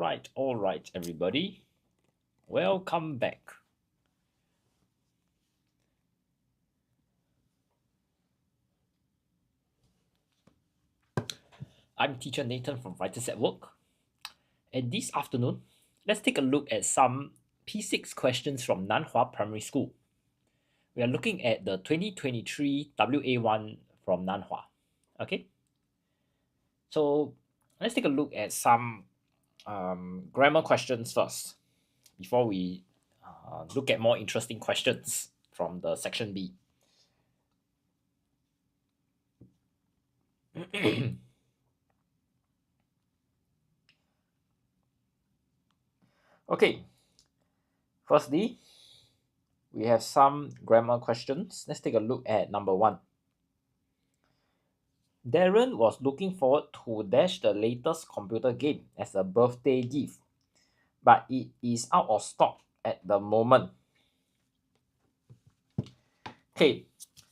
All right, everybody. Welcome back. I'm teacher Nathan from Writers at Work. And this afternoon, let's take a look at some P6 questions from NanHua Primary School. We are looking at the 2023 WA1 from NanHua. Okay? So let's take a look at some grammar questions first before we look at more interesting questions from the section B. Okay, firstly, we have some grammar questions. Let's take a look at number 1. Darren was looking forward to dash the latest computer game as a birthday gift, but it is out of stock at the moment. Okay,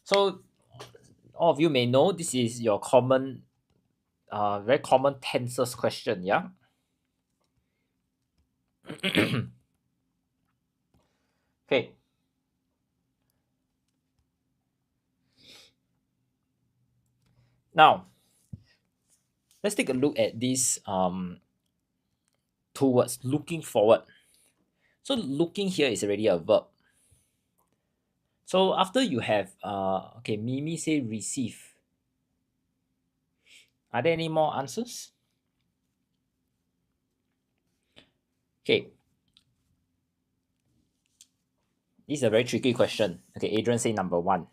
so all of you may know this is your common, very common tenses question, yeah? Okay. Now, let's take a look at these two words, looking forward. So looking here is already a verb. So after you have, okay, Mimi say receive. Are there any more answers? Okay. This is a very tricky question. Okay, Adrian say number 1.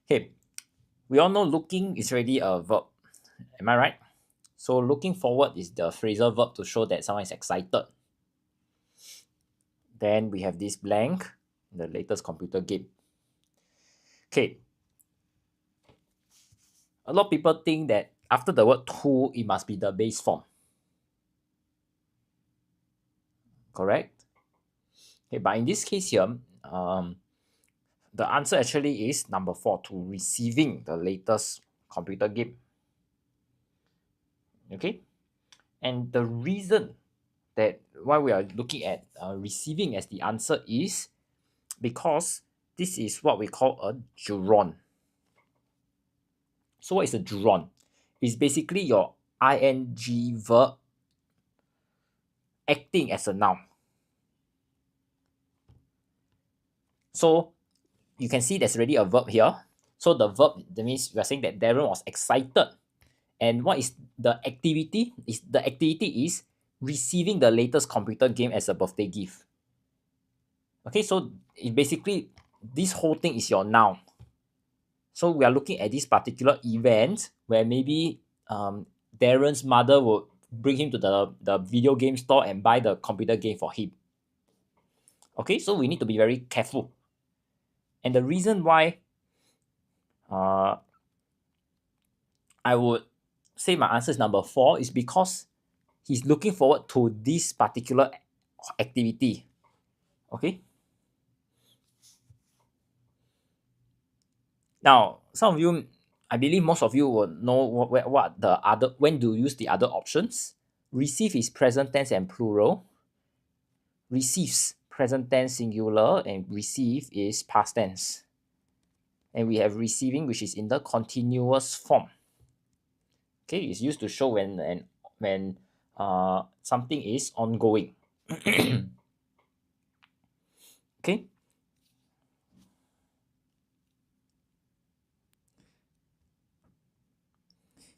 Okay, we all know looking is already a verb. Am I right? So looking forward is the phrasal verb to show that someone is excited. Then we have this blank, the latest computer game. Okay. A lot of people think that after the word to, it must be the base form. Correct? Okay, but in this case here, the answer actually is number 4, to receiving the latest computer game. Okay? And the reason that why we are looking at receiving as the answer is because this is what we call a gerund. So what is a gerund? It's basically your ing verb acting as a noun. So you can see there's already a verb here. So the verb, that means we are saying that Darren was excited. And what is the activity? The activity is receiving the latest computer game as a birthday gift. Okay, so it basically, this whole thing is your noun. So we are looking at this particular event where maybe Darren's mother will bring him to the video game store and buy the computer game for him. Okay, so we need to be very careful. And the reason why I would say my answer is number 4 is because he's looking forward to this particular activity. Okay. Now, some of you, I believe most of you will know what the other, when to use the other options. Receive is present tense and plural. Receives, present tense singular, and receive is past tense. And we have receiving, which is in the continuous form. Okay, it's used to show when something is ongoing. Okay.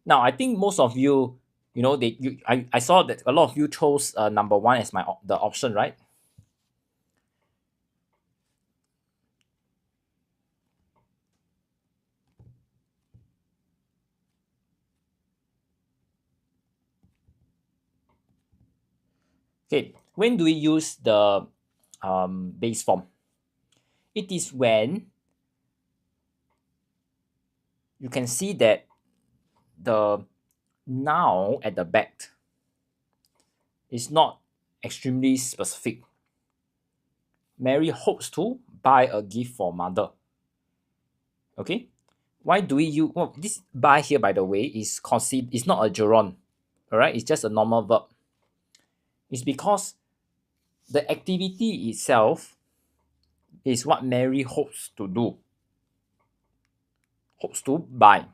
Now, I think most of you, I saw that a lot of you chose number 1 as the option, right? Okay, when do we use the base form? It is when you can see that the noun at the back is not extremely specific. Mary hopes to buy a gift for mother. Okay, why do we use, well, this buy here, by the way, is not a gerund. all right, it's just a normal verb. It's because the activity itself is what Mary hopes to do, hopes to buy.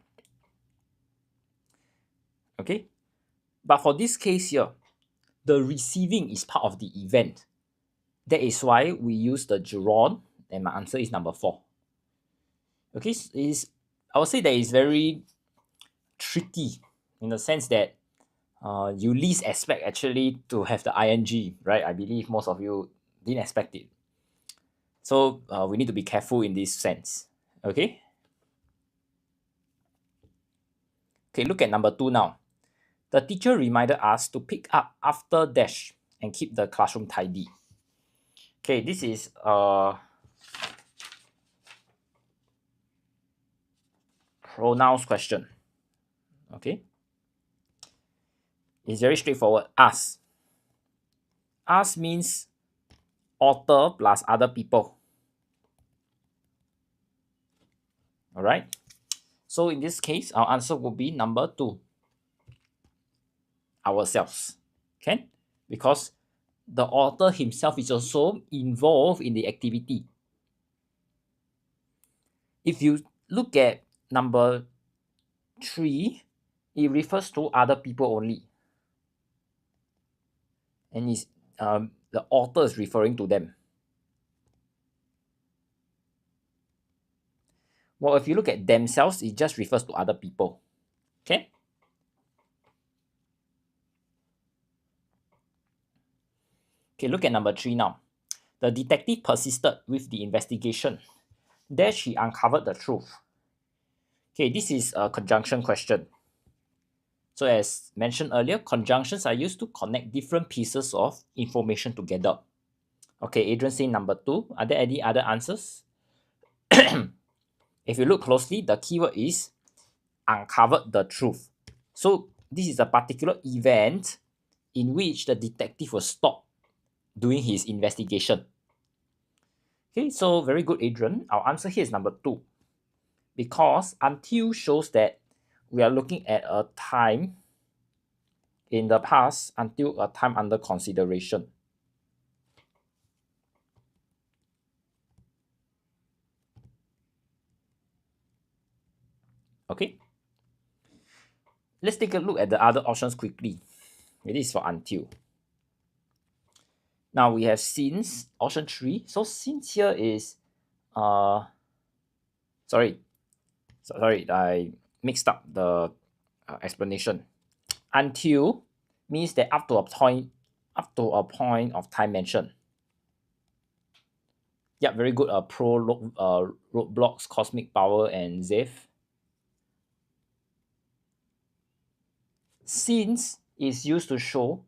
Okay, but for this case here, the receiving is part of the event. That is why we use the gerund, and my answer is number 4. Okay, I would say that it's very tricky in the sense that you least expect actually to have the ing, right? I believe most of you didn't expect it. So we need to be careful in this sense. Okay. Okay, look at number 2 now. The teacher reminded us to pick up after dash and keep the classroom tidy. Okay, this is pronouns question. Okay, it's very straightforward. Us means author plus other people. All right, so in this case our answer will be number 2, ourselves. Okay, because the author himself is also involved in the activity. If you look at number 3, it refers to other people only, and the author is referring to them. Well, if you look at themselves, it just refers to other people. Okay. Okay, look at number 3 now. The detective persisted with the investigation. There she uncovered the truth. Okay, this is a conjunction question. So as mentioned earlier, conjunctions are used to connect different pieces of information together. Okay, Adrian saying number 2. Are there any other answers? If you look closely, the keyword is uncovered the truth. So this is a particular event in which the detective will stop doing his investigation. Okay, so very good, Adrian. Our answer here is number 2. Because until shows that we are looking at a time in the past until a time under consideration. Okay. Let's take a look at the other options quickly. This is for until. Now we have since, option 3. So since here is sorry, I mixed up the explanation. Until means that up to a point of time mentioned. Yeah, very good. Roadblocks, Cosmic Power, and Zeph. Since is used to show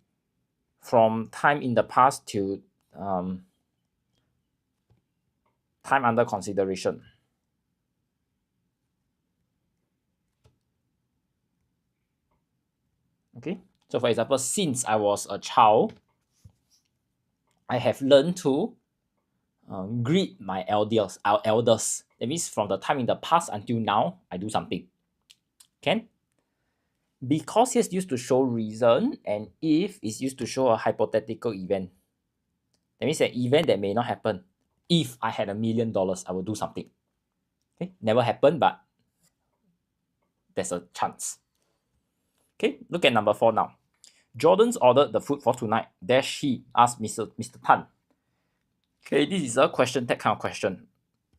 from time in the past to time under consideration. Okay, so for example, since I was a child, I have learned to greet my elders. Our elders. That means from the time in the past until now, I do something. Can? Because it's used to show reason, and if is used to show a hypothetical event. That means an event that may not happen. If I had $1 million, I will do something. Okay, never happened, but there's a chance. Okay, look at number 4 now. Jordan's ordered the food for tonight. Dash he asked Mr. Tan. Okay, this is a question tag kind of question.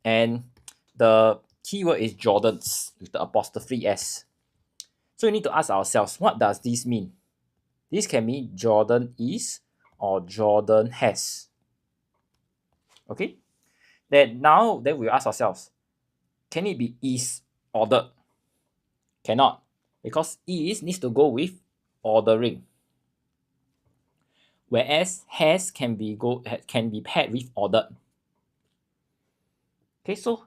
And the keyword is Jordan's with the apostrophe S. So we need to ask ourselves, what does this mean? This can mean Jordan is or Jordan has. Okay? Then we ask ourselves, can it be is ordered? Cannot. Because is needs to go with ordering. Whereas has can be paired with ordered. Okay, so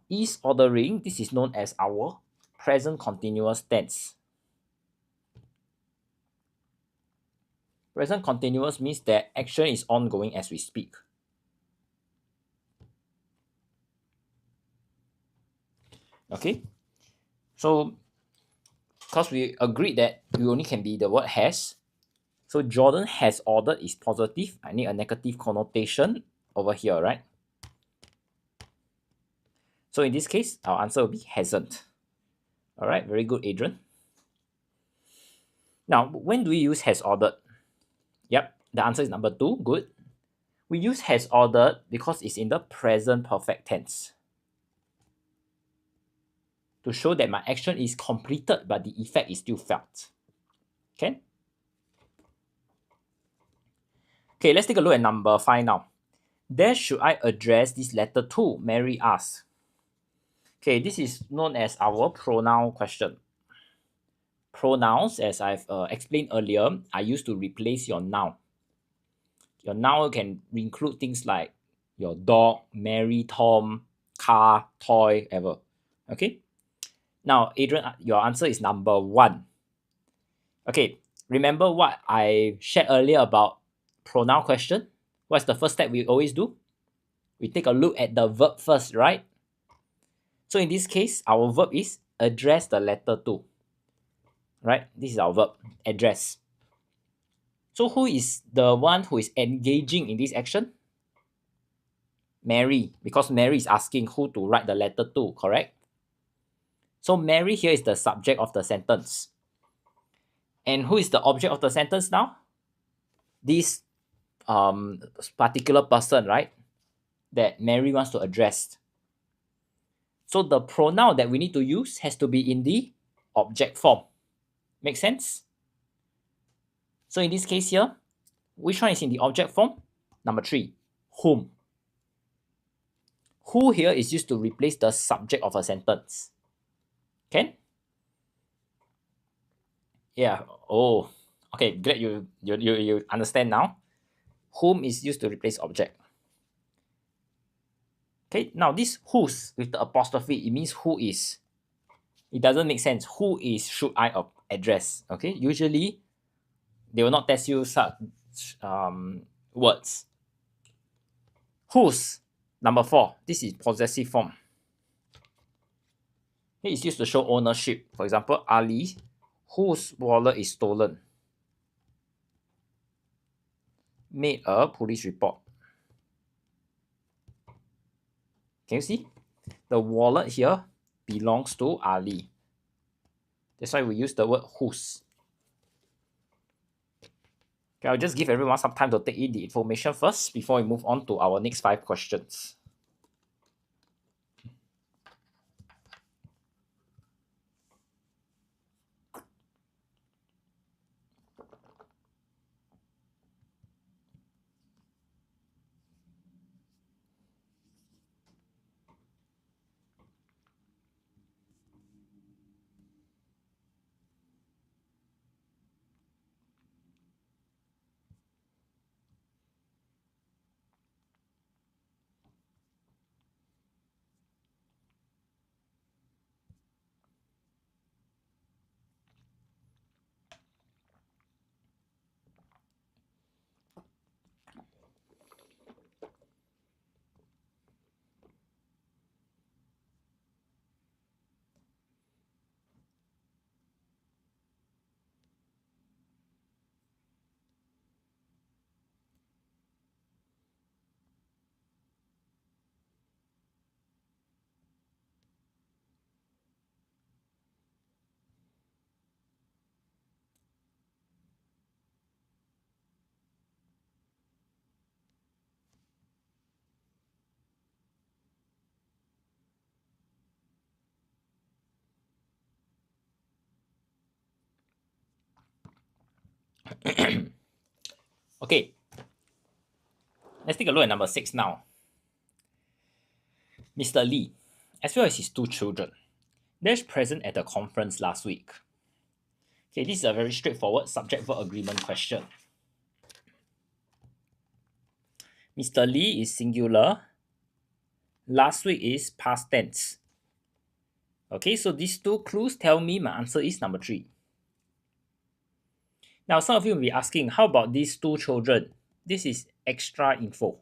is ordering, this is known as our present continuous tense. Present continuous means that action is ongoing as we speak. Okay, so because we agreed that we only can be the word has. So Jordan has ordered is positive. I need a negative connotation over here, right? So in this case, our answer will be hasn't. All right, very good, Adrian. Now, when do we use has ordered? Yep, the answer is number 2. Good. We use has ordered because it's in the present perfect tense to show that my action is completed but the effect is still felt. Okay? Okay, let's take a look at number 5 now. There should I address this letter to? Mary asks. Okay, this is known as our pronoun question. Pronouns, as I've explained earlier, are used to replace your noun. Your noun can include things like your dog, Mary, Tom, car, toy, ever. Okay? Now, Adrian, your answer is number 1. Okay, remember what I shared earlier about pronoun question? What's the first step we always do? We take a look at the verb first, right? So in this case, our verb is address the letter to. Right? This is our verb, address. So who is the one who is engaging in this action? Mary, because Mary is asking who to write the letter to, correct? So Mary here is the subject of the sentence. And who is the object of the sentence now? This particular person, right? That Mary wants to address. So the pronoun that we need to use has to be in the object form. Make sense? So in this case here, which one is in the object form? Number 3, whom. Who here is used to replace the subject of a sentence. Can? Yeah. Oh, okay. Glad you understand now. Whom is used to replace object. Okay. Now this whose with the apostrophe, it means who is. It doesn't make sense. Who is should I address? Okay. Usually, they will not test you such words. Whose, number 4. This is possessive form. It is used to show ownership. For example, Ali, whose wallet is stolen, made a police report. Can you see? The wallet here belongs to Ali. That's why we use the word whose. Okay, I'll just give everyone some time to take in the information first before we move on to our next 5 questions. Okay, let's take a look at number 6 now. Mr. Lee, as well as his 2 children, they're present at the conference last week. Okay, this is a very straightforward subject-verb agreement question. Mr. Lee is singular. Last week is past tense. Okay, so these 2 clues tell me my answer is number 3. Now, some of you will be asking, how about these 2 children? This is extra info.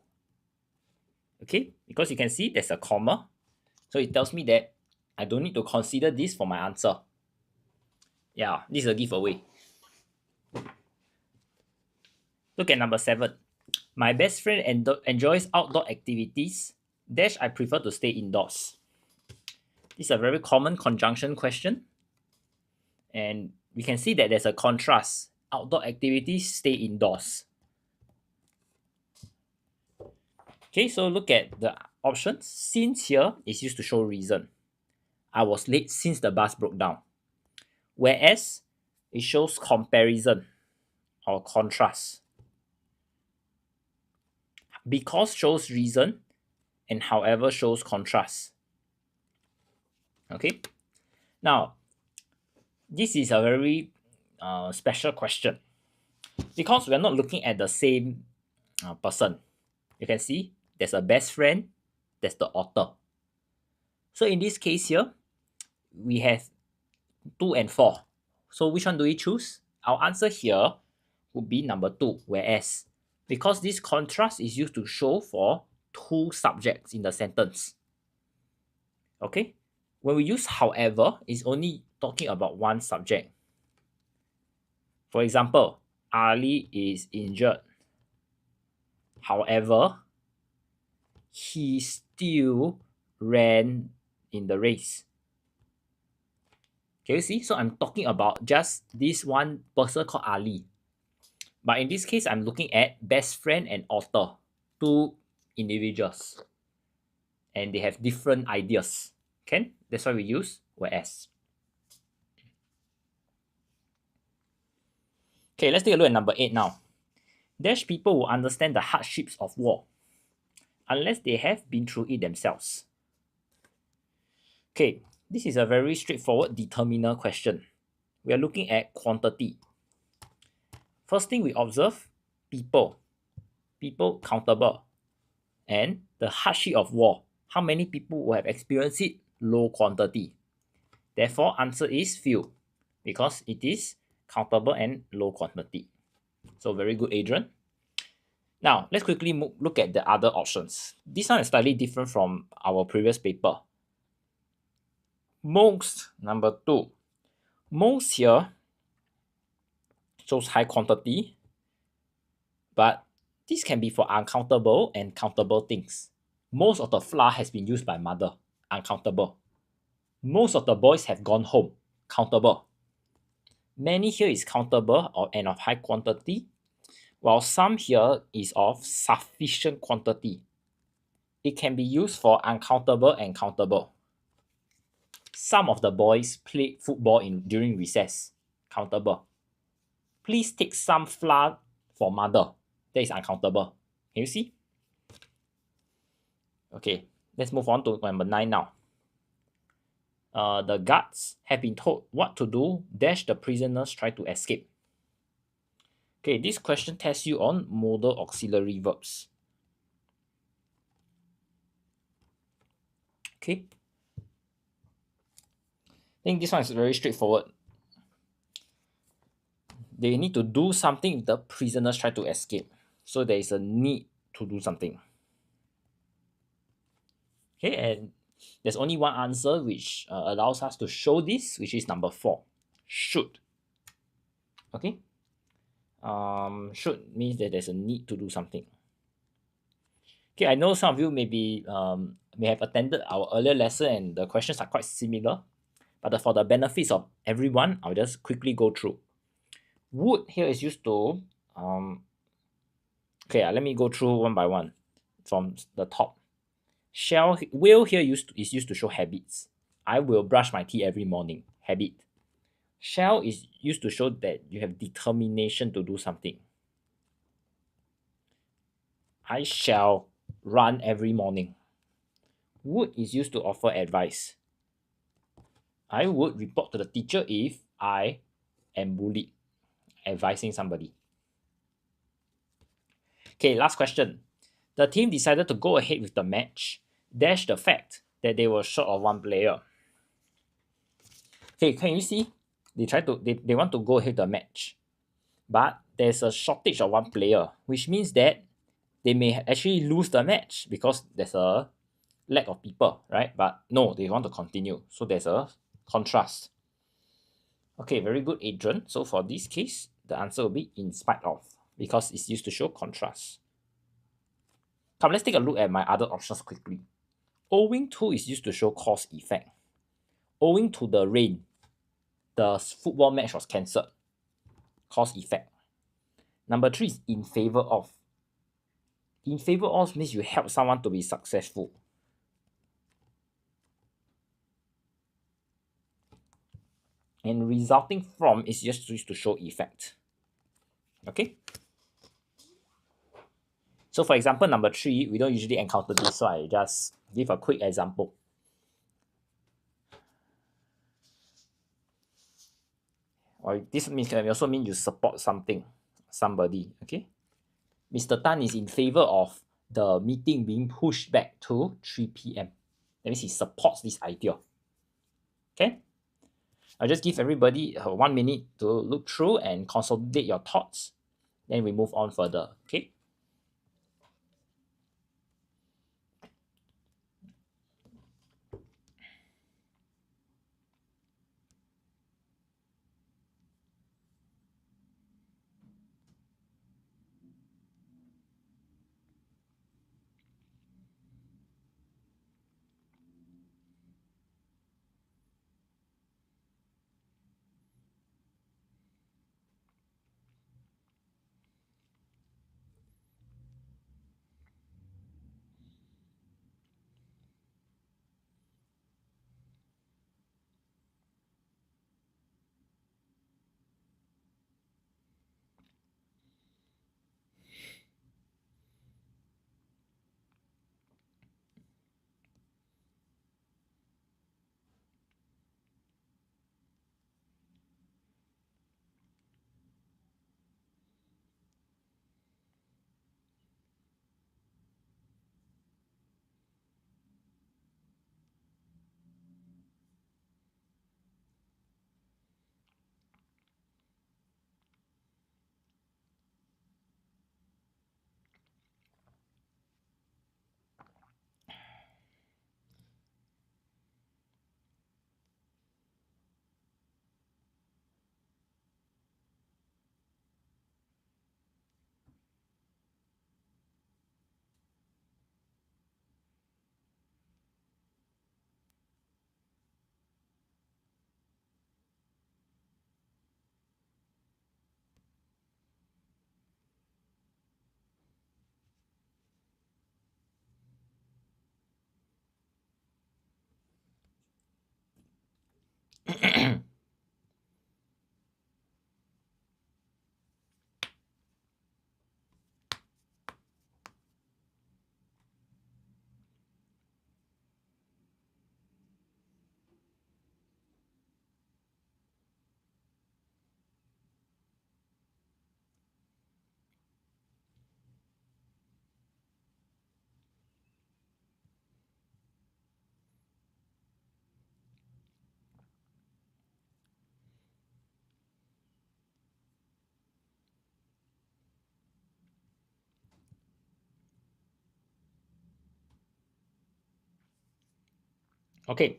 Okay, because you can see there's a comma. So it tells me that I don't need to consider this for my answer. Yeah, this is a giveaway. Look at number 7. My best friend enjoys outdoor activities. Dash I prefer to stay indoors. This is a very common conjunction question. And we can see that there's a contrast. Outdoor activities, stay indoors. Okay, so look at the options. Since here is used to show reason. I was late since the bus broke down. Whereas it shows comparison or contrast. Because shows reason and however shows contrast. Okay, now this is a very special question because we're not looking at the same person. You can see there's a best friend, there's the author. So in this case here, we have 2 and 4. So which one do we choose? Our answer here would be number 2, whereas because this contrast is used to show for 2 subjects in the sentence. Okay, when we use however, it's only talking about one subject. For example, Ali is injured. However, he still ran in the race. Can you see? So I'm talking about just this one person called Ali. But in this case, I'm looking at best friend and author, 2 individuals. And they have different ideas. Okay? That's why we use whereas. Okay, let's take a look at number 8 now. Dash people will understand the hardships of war unless they have been through it themselves. Okay, this is a very straightforward determiner question. We are looking at quantity. First thing we observe, people. People countable. And the hardship of war. How many people will have experienced it? Low quantity. Therefore, answer is few because it is countable and low quantity. So very good, Adrian. Now, let's quickly look at the other options. This one is slightly different from our previous paper. Most, number 2. Most here shows high quantity, but this can be for uncountable and countable things. Most of the flour has been used by mother, uncountable. Most of the boys have gone home, countable. Many here is countable and of high quantity, while some here is of sufficient quantity. It can be used for uncountable and countable. Some of the boys played football during recess, countable. Please take some flour for mother, that is uncountable. Can you see? Okay, let's move on to number 9 now. The guards have been told what to do, dash the prisoners try to escape. Okay, this question tests you on modal auxiliary verbs. Okay. I think this one is very straightforward. They need to do something if the prisoners try to escape. So there is a need to do something. Okay, and there's only one answer which allows us to show this, which is number 4. Should. Okay. Should means that there's a need to do something. Okay, I know some of you may have attended our earlier lesson and the questions are quite similar, but for the benefits of everyone, I'll just quickly go through. Would here is used to let me go through one by one from the top. Will here is used to show habits. I will brush my teeth every morning. Habit. Shall is used to show that you have determination to do something. I shall run every morning. Would is used to offer advice. I would report to the teacher if I am bullied. Advising somebody. Okay, last question. The team decided to go ahead with the match, dash the fact that they were short of one player. Okay, can you see? They want to go ahead with the match, but there's a shortage of one player, which means that they may actually lose the match because there's a lack of people, right? But no, they want to continue. So there's a contrast. Okay, very good, Adrian. So for this case, the answer will be in spite of, because it's used to show contrast. Come, let's take a look at my other options quickly. Owing to is used to show cause effect. Owing to the rain, the football match was cancelled. Cause effect. Number 3 is in favor of. In favor of means you help someone to be successful. And resulting from is just used to show effect. Okay? So for example, number 3, we don't usually encounter this, so I just give a quick example. Or this means can also mean you support somebody. Okay? Mr. Tan is in favor of the meeting being pushed back to 3 p.m. That means he supports this idea. Okay? I'll just give everybody 1 minute to look through and consolidate your thoughts. Then we move on further. Okay? Okay,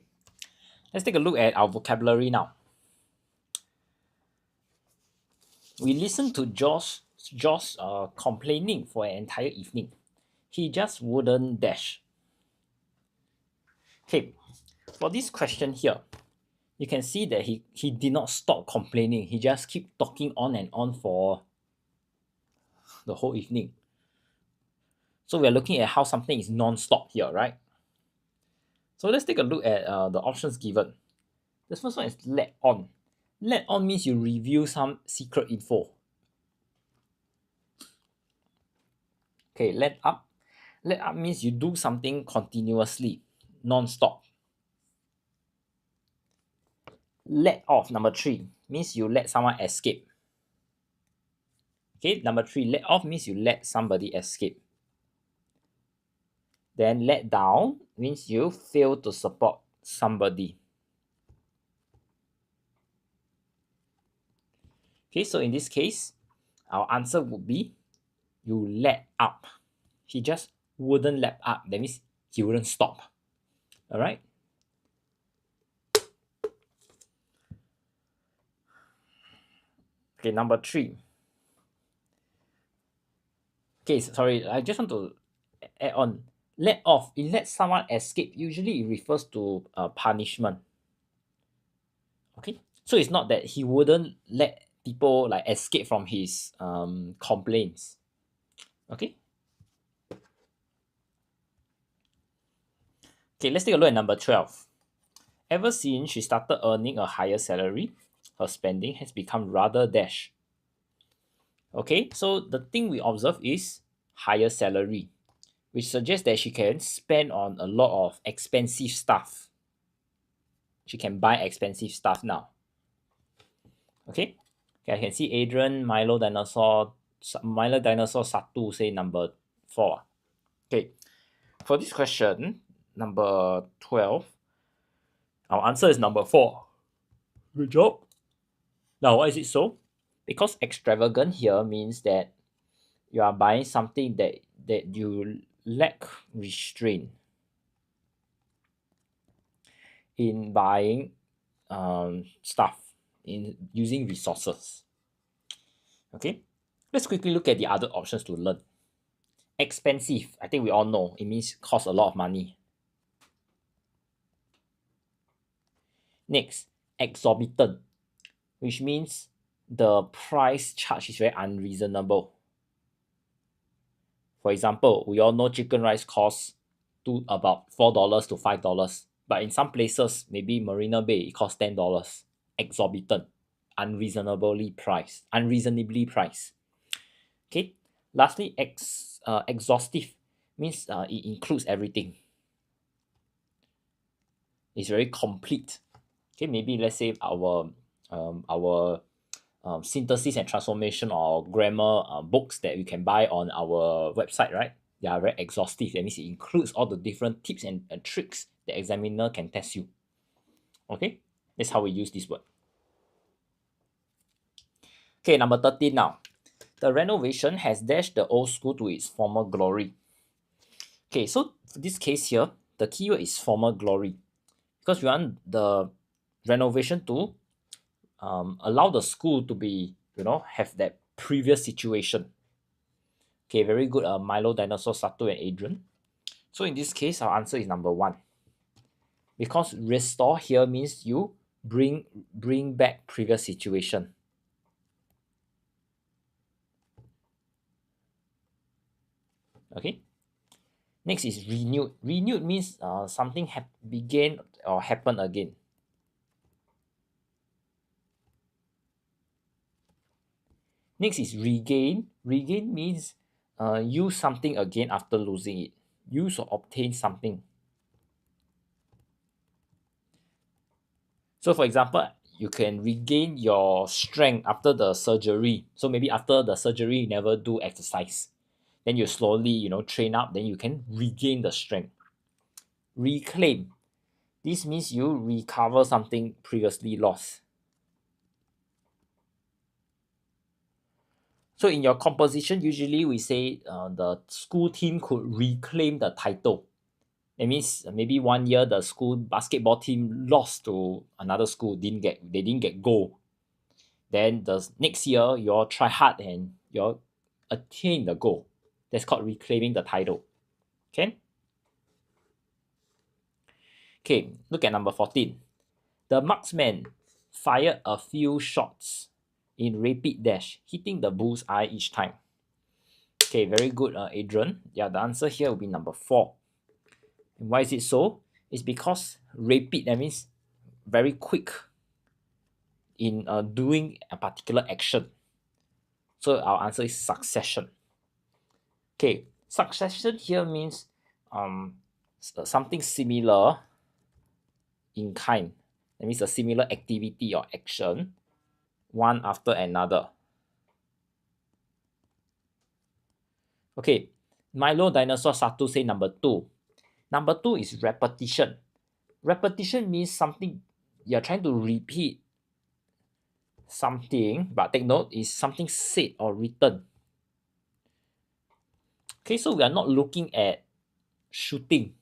let's take a look at our vocabulary now. We listened to Josh complaining for an entire evening. He just wouldn't dash. Okay, for this question here, you can see that he did not stop complaining. He just keep talking on and on for the whole evening. So we're looking at how something is non-stop here, right? So let's take a look at the options given. The first one is let on. Let on means you reveal some secret info. Okay, let up. Let up means you do something continuously, non-stop. Let off, number 3, means you let someone escape. Okay, number 3, let off means you let somebody escape. Then let down means you fail to support somebody. Okay, so in this case, our answer would be you let up. He just wouldn't let up. That means he wouldn't stop. All right. Okay, number 3. Okay, sorry, I just want to add on. Let off. It let someone escape. Usually, it refers to punishment. Okay, so it's not that he wouldn't let people like escape from his complaints. Okay. Okay, let's take a look at number 12. Ever since she started earning a higher salary, her spending has become rather dash. Okay, so the thing we observe is higher salary, which suggests that she can spend on a lot of expensive stuff. She can buy expensive stuff now. Okay, I can see Adrian, Milo Dinosaur, Satu say number 4. Okay, for this question, number 12, our answer is number 4. Good job. Now, why is it so? Because extravagant here means that you are buying something that you lack restraint in buying stuff, in using resources. Okay, let's quickly look at the other options to learn. Expensive, I think we all know it means cost a lot of money. Next, exorbitant, which means the price charge is very unreasonable. For example, we all know chicken rice costs to about $4 to $5, but in some places, maybe Marina Bay, it costs $10. Exorbitant, unreasonably priced. Okay. Lastly, exhaustive means it includes everything. It's very complete. Okay, maybe let's say our synthesis and transformation or grammar books that you can buy on our website, right? They are very exhaustive. That means it includes all the different tips and tricks the examiner can test you. Okay, that's how we use this word. Okay, number 13 now. The renovation has dashed the old school to its former glory. Okay, so for this case here, the keyword is former glory because we want the renovation to allow the school to be, have that previous situation. Okay, very good. Milo, Dinosaur, Sato, and Adrian. So in this case, our answer is number 1. Because restore here means you bring back previous situation. Okay. Next is renewed. Renewed means something began or happen again. Next is regain. Regain means use something again after losing it. Use or obtain something. So for example, you can regain your strength after the surgery. So maybe after the surgery, you never do exercise. Then you slowly, train up, then you can regain the strength. Reclaim. This means you recover something previously lost. So in your composition, usually we say the school team could reclaim the title. That means maybe one year the school basketball team lost to another school, they didn't get gold. Then the next year you all try hard and you all attain the goal. That's called reclaiming the title. Okay? Okay, look at number 14. The marksman fired a few shots in rapid dash, hitting the bull's eye each time. Okay, very good, Adrian. Yeah, the answer here will be number 4. And why is it so? It's because rapid, that means very quick in doing a particular action. So our answer is succession. Okay, succession here means something similar in kind. That means a similar activity or action, one after another. Okay, Milo, Dinosaur, Satu say number 2. Number 2 is repetition. Repetition means something you're trying to repeat something, but take note, is something said or written. Okay, so we are not looking at shooting,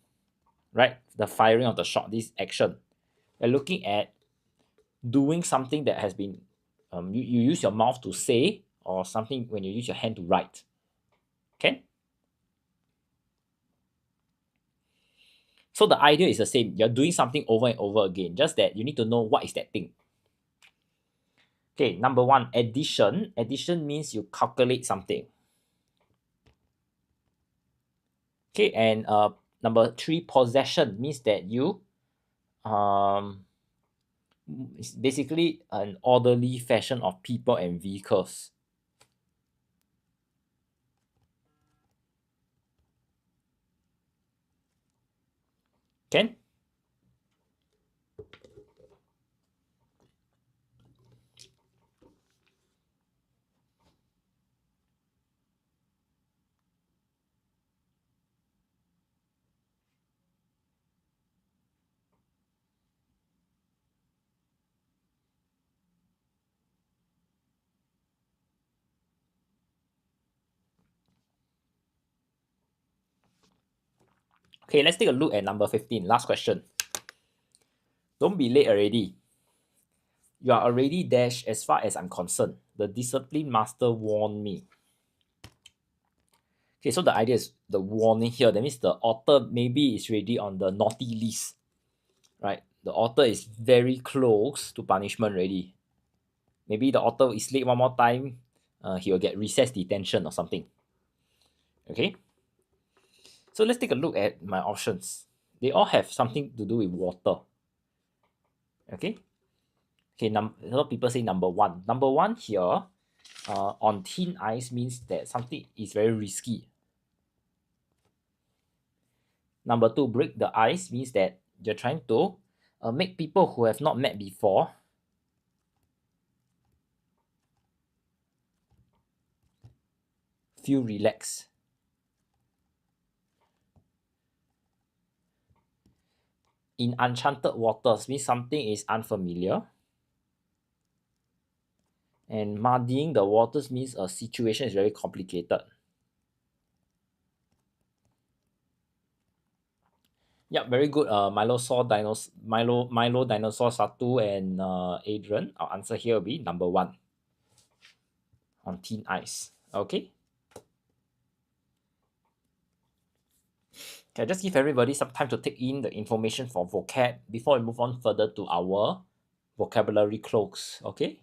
right? The firing of the shot, this action. We're looking at doing something that has been you use your mouth to say, or something when you use your hand to write. Okay? So the idea is the same. You're doing something over and over again, just that you need to know what is that thing. Okay, number one, addition. Addition means you calculate something. Okay, and number three, possession means that you it's basically an orderly fashion of people and vehicles. Can? Okay, let's take a look at number 15. Last question. Don't be late already. You are already dashed as far as I'm concerned. The discipline master warned me. Okay, so the idea is the warning here. That means the author maybe is already on the naughty list. Right? The author is very close to punishment already. Maybe the author is late one more time. He will get recess detention or something. Okay? So let's take a look at my options. They all have something to do with water. Okay? Okay, a lot of people say number one. Number one here, on thin ice means that something is very risky. Number two, break the ice means that you're trying to make people who have not met before feel relaxed. In enchanted waters means something is unfamiliar. And muddying the waters means a situation is very complicated. Yep, very good. Milo Dinosaur Satu and Adrian. Our answer here will be number one. On thin ice. Okay. Okay, just give everybody some time to take in the information for vocab before we move on further to our vocabulary cloaks. Okay.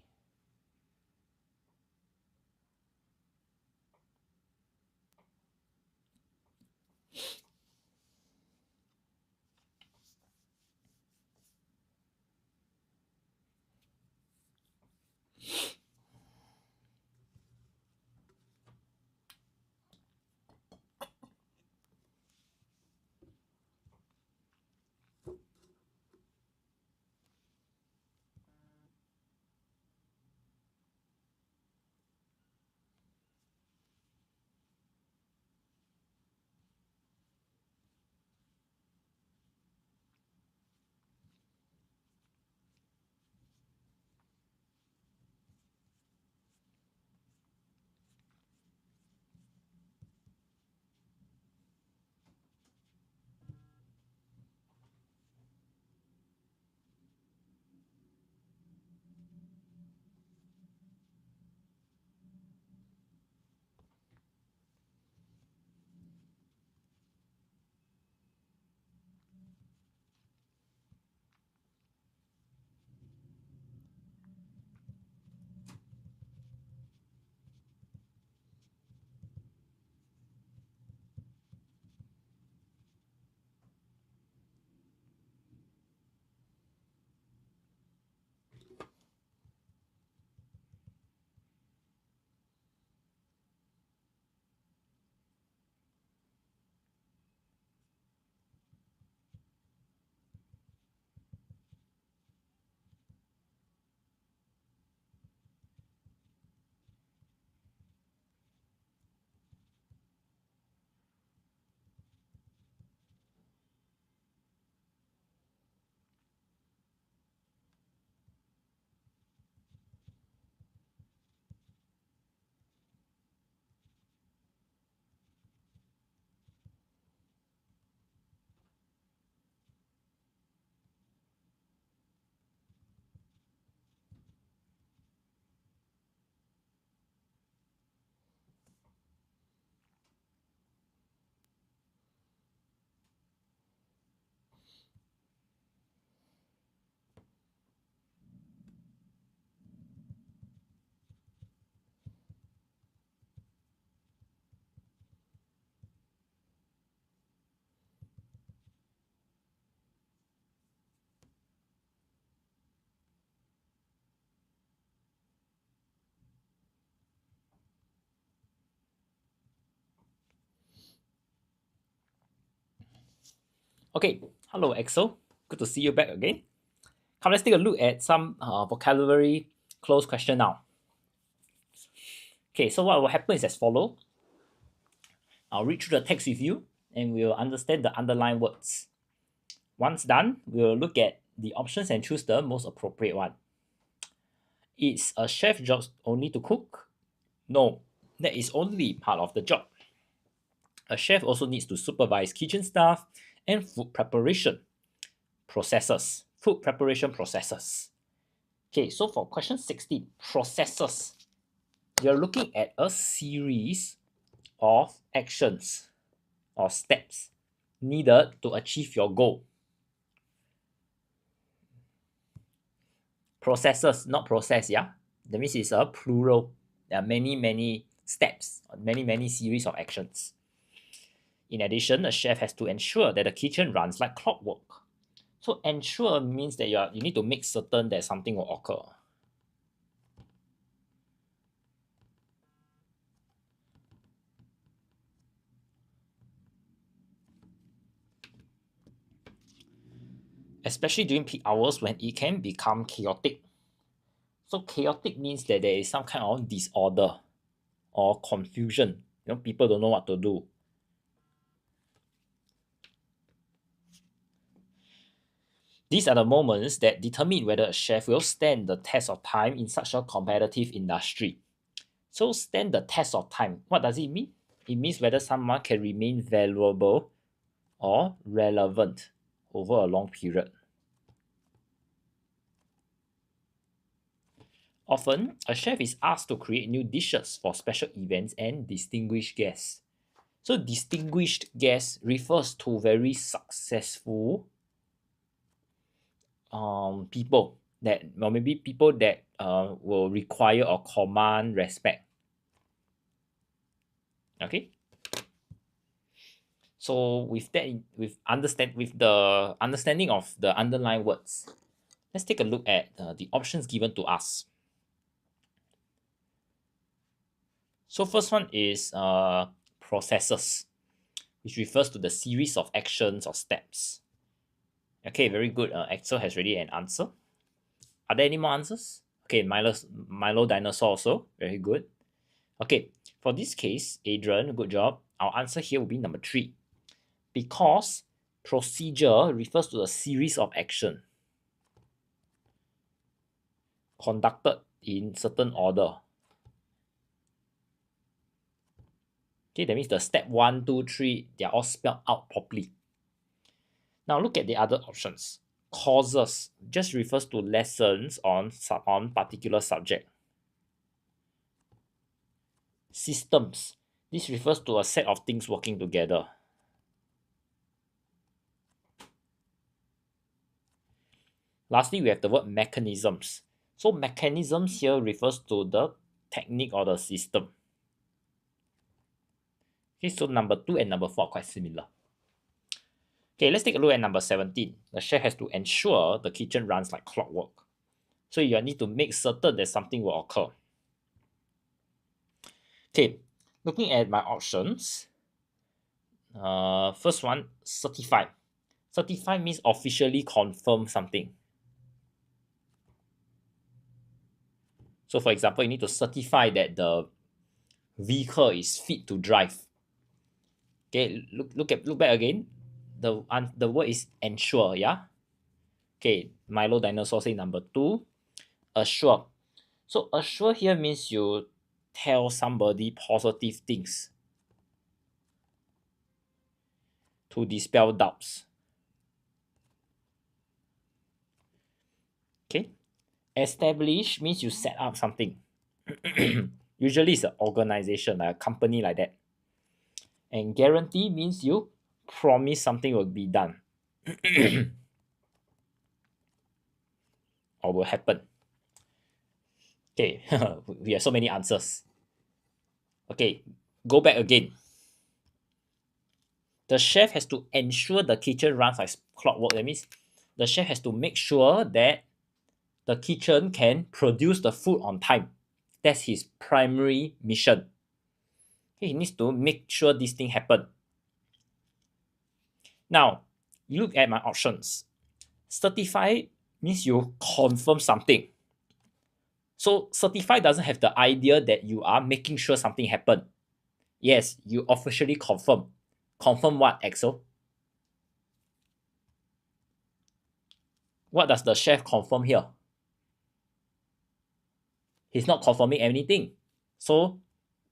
Okay, hello Axel. Good to see you back again. Come, let's take a look at some vocabulary close question now. Okay, so what will happen is as follow. I'll read through the text with you and we'll understand the underlined words. Once done, we'll look at the options and choose the most appropriate one. Is a chef job only to cook? No, that is only part of the job. A chef also needs to supervise kitchen staff and food preparation processes. Food preparation processes. Okay, so for question 16, processes. You're looking at a series of actions or steps needed to achieve your goal. Processes, not process, yeah? That means it's a plural. There are many steps, many series of actions. In addition, a chef has to ensure that the kitchen runs like clockwork. So ensure means that you need to make certain that something will occur. Especially during peak hours when it can become chaotic. So chaotic means that there is some kind of disorder or confusion. People don't know what to do. These are the moments that determine whether a chef will stand the test of time in such a competitive industry. So stand the test of time. What does it mean? It means whether someone can remain valuable or relevant over a long period. Often, a chef is asked to create new dishes for special events and distinguished guests. So distinguished guests refers to very successful people that, or maybe people that will require or command respect. Okay. So with that, with the understanding of the underlying words, let's take a look at the options given to us. So first one is processes, which refers to the series of actions or steps. Okay, very good. Axel has already an answer. Are there any more answers? Okay, Milo Dinosaur also. Very good. Okay, for this case, Adrian, good job. Our answer here will be number 3. Because procedure refers to a series of action conducted in certain order. Okay, that means the step 1, 2, 3, they're all spelled out properly. Now look at the other options. Courses just refers to lessons on particular subject. Systems, this refers to a set of things working together. Lastly, we have the word mechanisms. So mechanisms here refers to the technique or the system. Okay, so number 2 and number 4 are quite similar. Okay, let's take a look at number 17. The chef has to ensure the kitchen runs like clockwork. So you need to make certain that something will occur. Okay, looking at my options. First one, certify. Certify means officially confirm something. So for example, you need to certify that the vehicle is fit to drive. Okay, look back again. The word is ensure, yeah? Okay, Milo Dinosaur say number 2. Assure. So assure here means you tell somebody positive things to dispel doubts. Okay. Establish means you set up something. Usually it's an organization, like a company like that. And guarantee means you promise something will be done or will happen. Okay, we have so many answers. Okay, go back again. The chef has to ensure the kitchen runs like clockwork. That means the chef has to make sure that the kitchen can produce the food on time. That's his primary mission. He needs to make sure this thing happen. Now, You look at my options. Certify means you confirm something. So certify doesn't have the idea that you are making sure something happened. Yes, you officially confirm. Confirm what, Axel? What does the chef confirm here? He's not confirming anything. So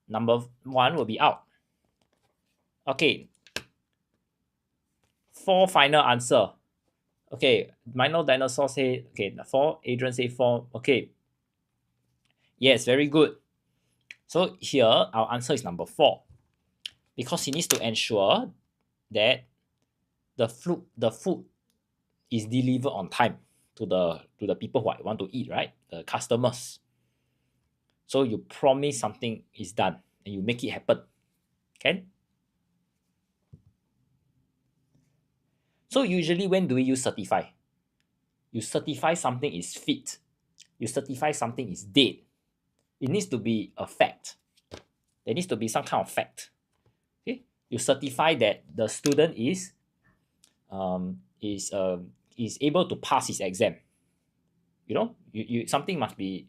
number 1 will be out. Okay. 4 final answer. Okay, Milo Dinosaur say, okay, 4, Adrian say 4. Okay. Yes, very good. So here, our answer is number 4. Because he needs to ensure that the food is delivered on time to the people who want to eat, right? The customers. So you promise something is done and you make it happen. Okay? So usually when do we use certify? You certify something is fit. You certify something is dead. It needs to be a fact. There needs to be some kind of fact. Okay? You certify that the student is able to pass his exam. You know, you something must be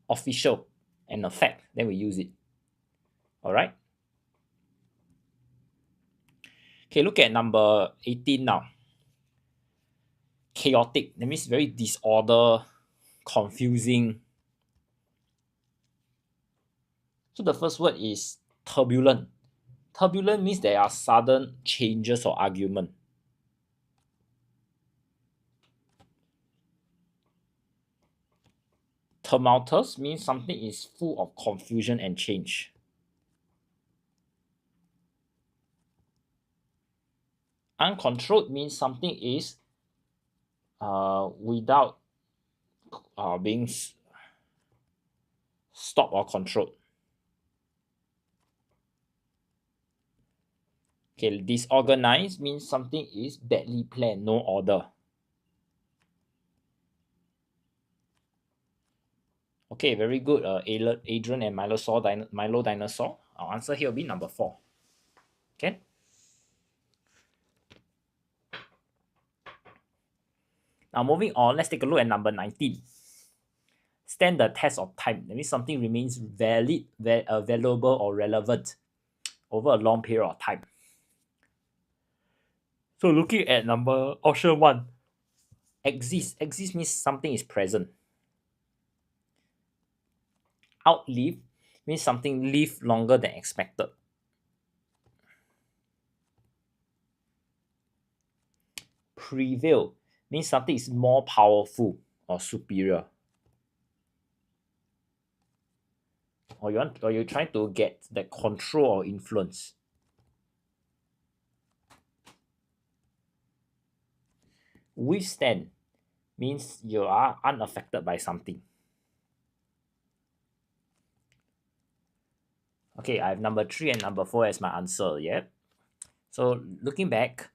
official and a fact. Then we use it. All right. Okay, look at number 18 now. Chaotic. That means very disorder, confusing. So the first word is turbulent. Turbulent means there are sudden changes or argument. Tumultuous means something is full of confusion and change. Uncontrolled means something is without being stopped or controlled. Okay, disorganized means something is badly planned, no order. Okay, very good. Adrian and Milo Dinosaur. Our answer here will be number 4. Okay. Now moving on, let's take a look at number 19. Stand the test of time. That means something remains valid, valuable or relevant over a long period of time. So looking at number option 1, exist. Exist means something is present. Outlive means something live longer than expected. Prevail means something is more powerful or superior. Or you're trying to get that control or influence. Withstand means you are unaffected by something. Okay, I have number 3 and number 4 as my answer, yeah? So looking back,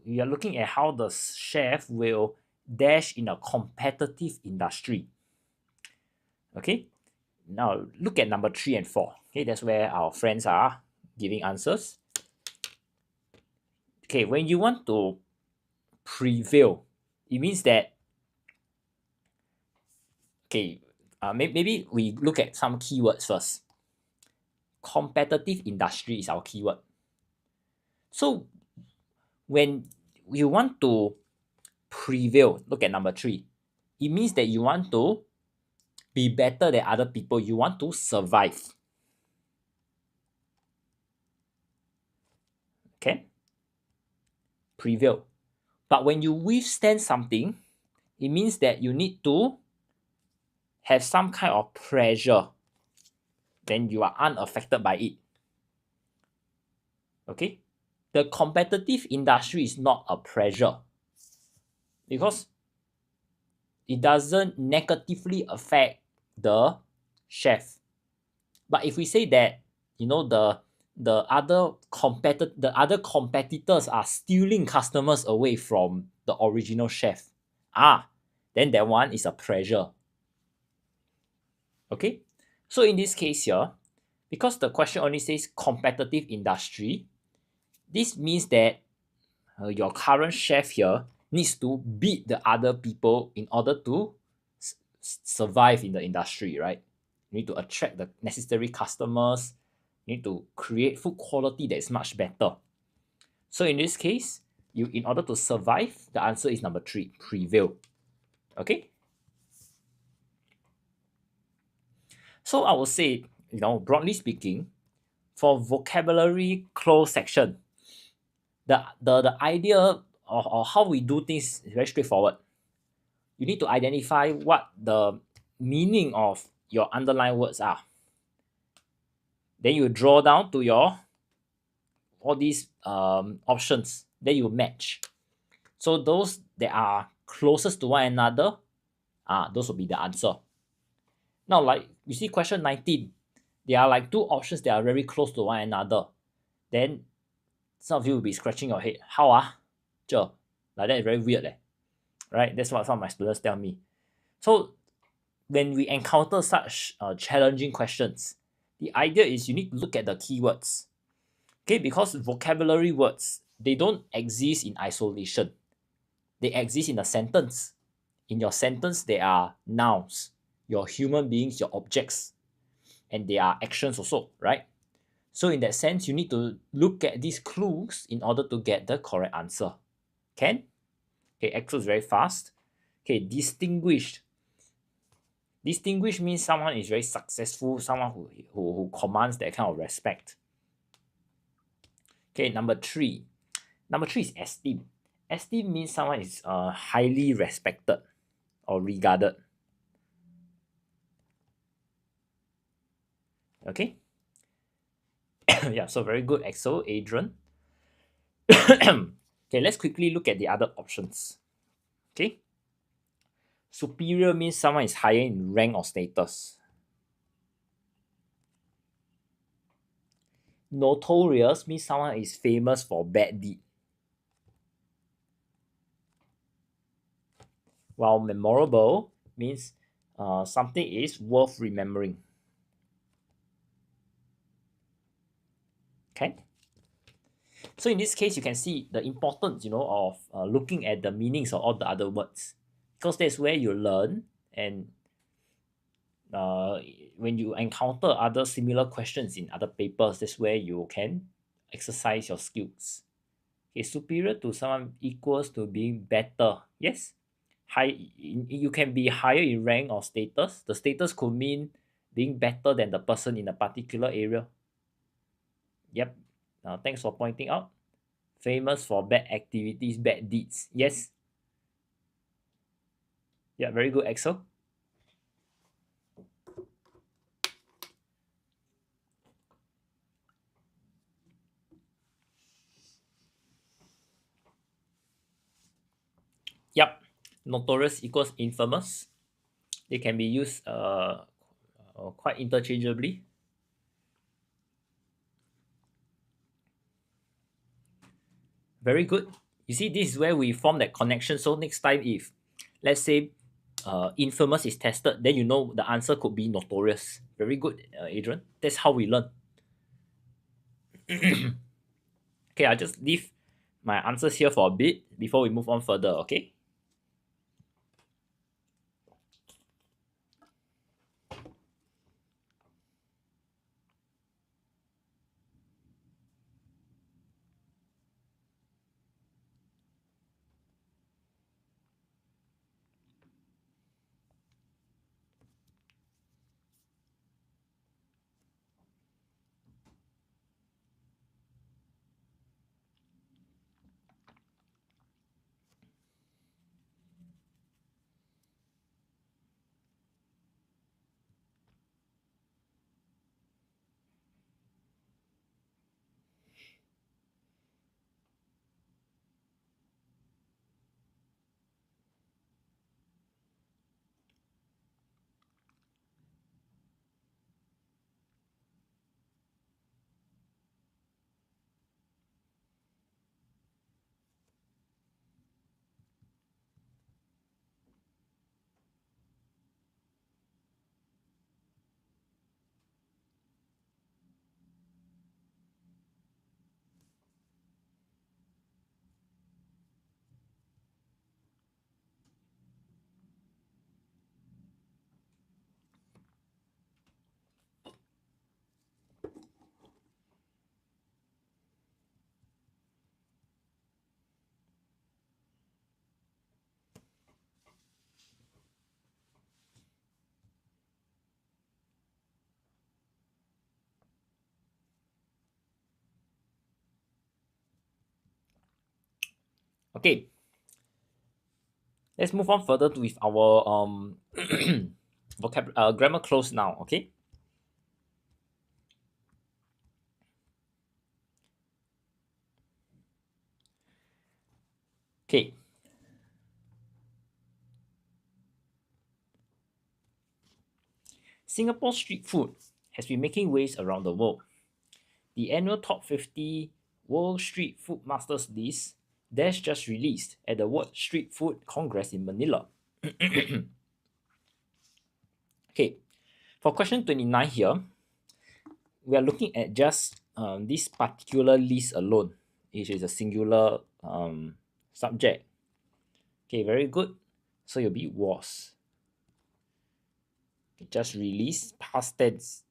we are looking at how the chef will dash in a competitive industry. Okay, now look at number 3 and 4. Okay, that's where our friends are giving answers. Okay, when you want to prevail, it means that, okay, maybe we look at some keywords first. Competitive industry is our keyword. So when you want to prevail, look at number 3. It means that you want to be better than other people. You want to survive. Okay? Prevail. But when you withstand something, it means that you need to have some kind of pressure. Then you are unaffected by it. Okay? The competitive industry is not a pressure because it doesn't negatively affect the chef. But if we say that, you know, the other competitors are stealing customers away from the original chef, then that one is a pressure. Okay, so in this case here, because the question only says competitive industry, this means that your current chef here needs to beat the other people in order to survive in the industry, right? You need to attract the necessary customers. You need to create food quality that is much better. So in this case, you in order to survive, the answer is number 3, prevail. Okay. So I would say, broadly speaking, for vocabulary close section, the idea of how we do things is very straightforward. You need to identify what the meaning of your underlying words are. Then you draw down to your all these options. Then you match. So those that are closest to one another, those will be the answer. Now, like you see question 19, there are like two options that are very close to one another. Then some of you will be scratching your head. How Sure. Like that is very weird. Right? That's what some of my students tell me. So when we encounter such challenging questions, the idea is you need to look at the keywords. Okay, because vocabulary words, they don't exist in isolation. They exist in a sentence. In your sentence, there are nouns, your human beings, your objects, and there are actions also, right? So in that sense, you need to look at these clues in order to get the correct answer. Can? Okay, Excel is very fast. Okay, distinguished. Distinguished means someone is very successful, someone who commands that kind of respect. Okay, number 3. Number 3 is esteem. Esteem means someone is highly respected or regarded. Okay. Yeah, so very good, Excel, Adrian. Okay, let's quickly look at the other options. Okay. Superior means someone is higher in rank or status. Notorious means someone is famous for bad deed. While memorable means something is worth remembering. Okay. So in this case, you can see the importance, of looking at the meanings of all the other words, because that's where you learn. And when you encounter other similar questions in other papers, that's where you can exercise your skills. Okay, superior to someone equals to being better. Yes, you can be higher in rank or status. The status could mean being better than the person in a particular area. Yep. Thanks for pointing out. Famous for bad activities, bad deeds. Yes. Yeah, very good, Axel. Yep. Notorious equals infamous. They can be used quite interchangeably. Very good. You see, this is where we form that connection. So next time, if let's say infamous is tested, then you know the answer could be notorious. Very good, Adrian. That's how we learn. Okay, I'll just leave my answers here for a bit before we move on further, okay? Okay, let's move on further with our grammar close now. Okay. Okay. Singapore street food has been making waves around the world. The annual Top 50 World Street Food Masters list that's just released at the World Street Food Congress in Manila. Okay, for question 29 here, we are looking at just this particular list alone, which is a singular subject. Okay, very good. So you'll be was. Just released, past tense.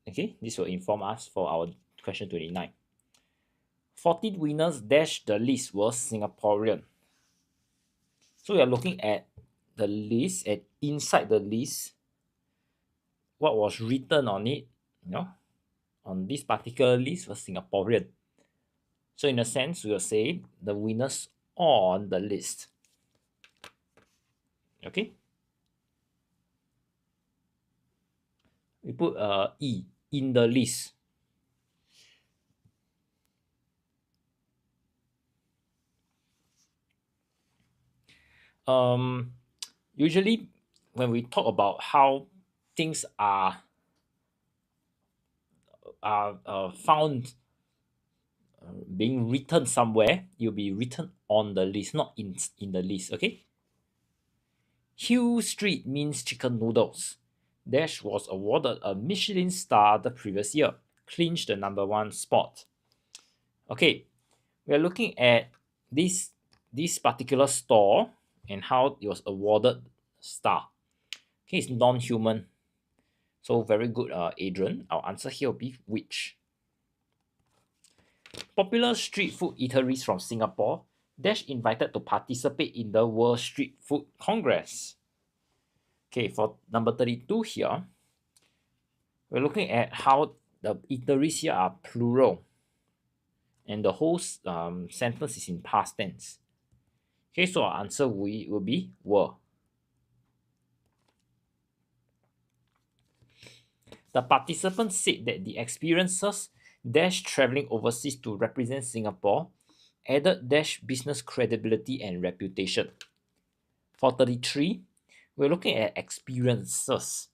Okay, this will inform us for our question 29. 14 winners dash the list was Singaporean. So we are looking at the list, and inside the list, what was written on it, on this particular list was Singaporean. So in a sense, we will say the winners on the list. Okay. We put E, in the list. Usually when we talk about how things are found being written somewhere, you'll be written on the list, not in the list. Okay. Hill Street means chicken noodles. Dash was awarded a Michelin star the previous year, clinched the #1 spot. Okay, we are looking at this particular store and how it was awarded star. Okay, it's non-human. So very good, Adrian. Our answer here will be which. Popular street food eateries from Singapore Dash invited to participate in the World Street Food Congress. Okay, for number 32 here, we're looking at how the eateries here are plural and the whole sentence is in past tense. Okay, so our answer will be were. The participants said that the experiences Dash traveling overseas to represent Singapore added Dash business credibility and reputation. For 33, we're looking at experiences.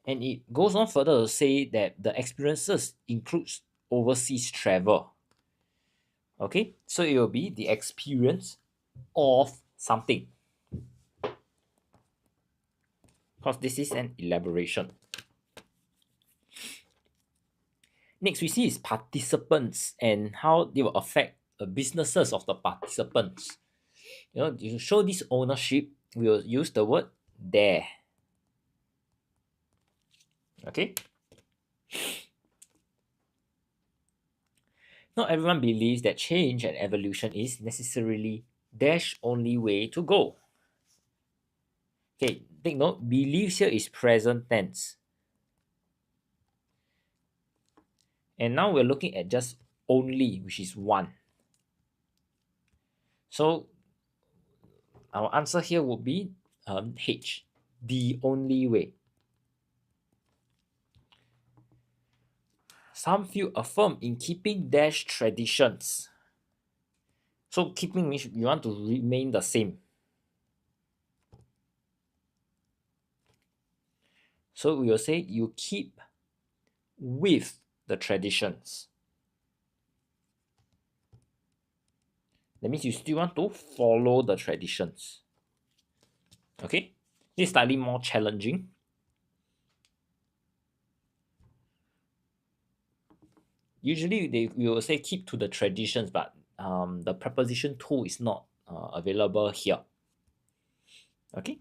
And it goes on further to say that the experiences includes overseas travel. Okay, so it will be the experience of something. Because this is an elaboration. Next, we see is participants and how they will affect the businesses of the participants. To show this ownership, we will use the word there. Okay. Not everyone believes that change and evolution is necessarily Dash only way to go. Okay, take note, believes here is present tense. And now we're looking at just only, which is one. So our answer here would be H, the only way. Some feel affirm in keeping Dash traditions. So keeping means you want to remain the same. So we will say you keep with the traditions. That means you still want to follow the traditions. Okay, this is slightly more challenging. Usually we will say keep to the traditions, but the preposition to is not available here. Okay.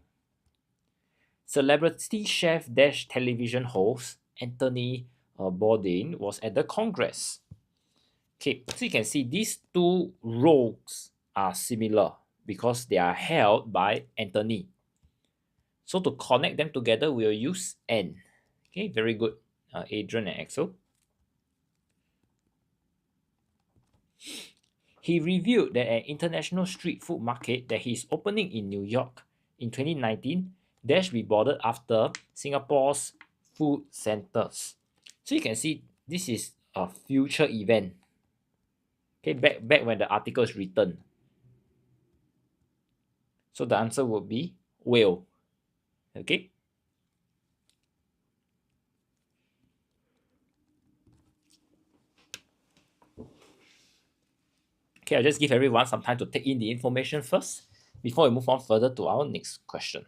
Celebrity chef Dash television host Anthony Bourdain was at the Congress. Okay, so you can see these two roles are similar because they are held by Anthony. So to connect them together, we'll use N. Okay, very good, Adrian and Axel. He revealed that an international street food market that he's opening in New York in 2019 dash be bordered after Singapore's food centers. So you can see this is a future event. Okay, back when the article is written. So the answer would be will. Okay. Okay, I'll just give everyone some time to take in the information first before we move on further to our next question.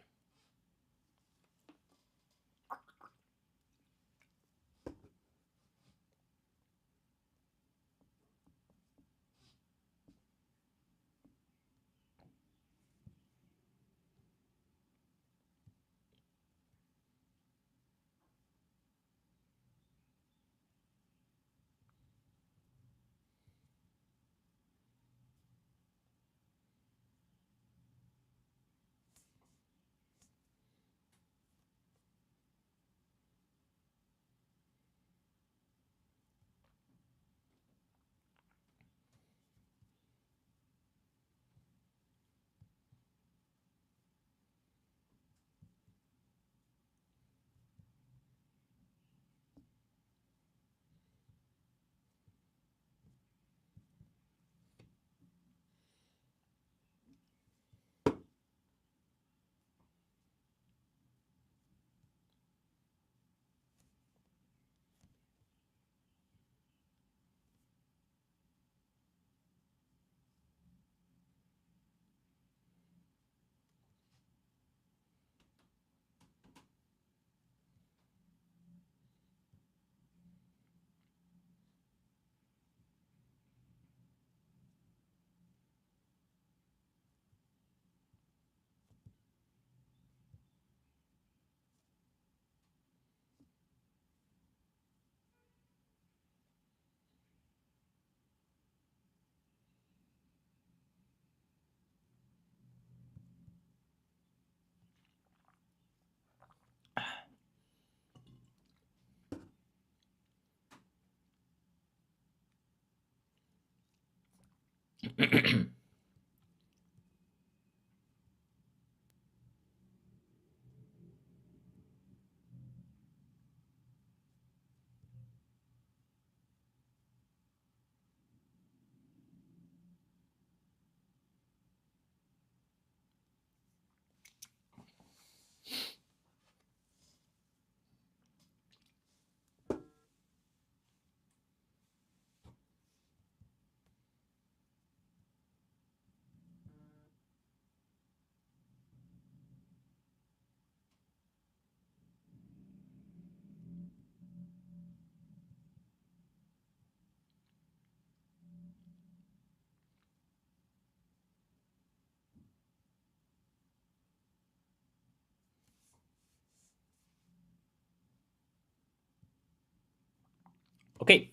Okay,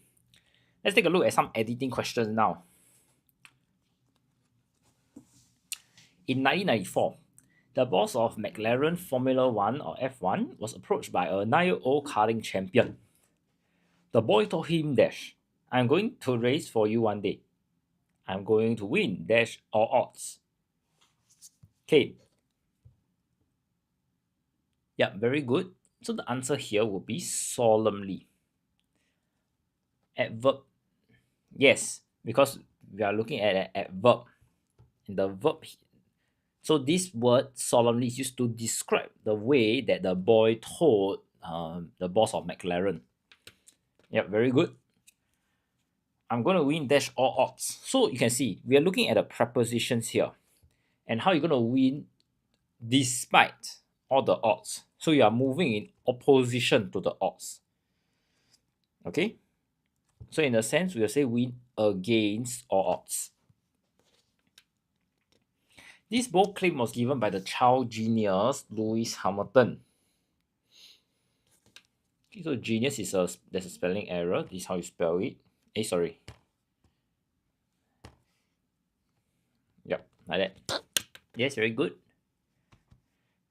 let's take a look at some editing questions now. In 1994, the boss of McLaren Formula One or F1 was approached by a 9-year-old karting champion. The boy told him dash, I'm going to race for you one day. I'm going to win dash all odds. Okay. Yeah, very good. So the answer here would be solemnly. Adverb. Yes, because we are looking at an adverb. And the verb. So this word solemnly is used to describe the way that the boy told the boss of McLaren. Yep, very good. I'm going to win dash all odds. So you can see we are looking at the prepositions here and how you're going to win despite all the odds. So you are moving in opposition to the odds. Okay. So in a sense, we'll say win against all odds. This bold claim was given by the child genius Lewis Hamilton. Okay, so genius is there's a spelling error. This is how you spell it. Sorry. Yep, like that. Yes, very good.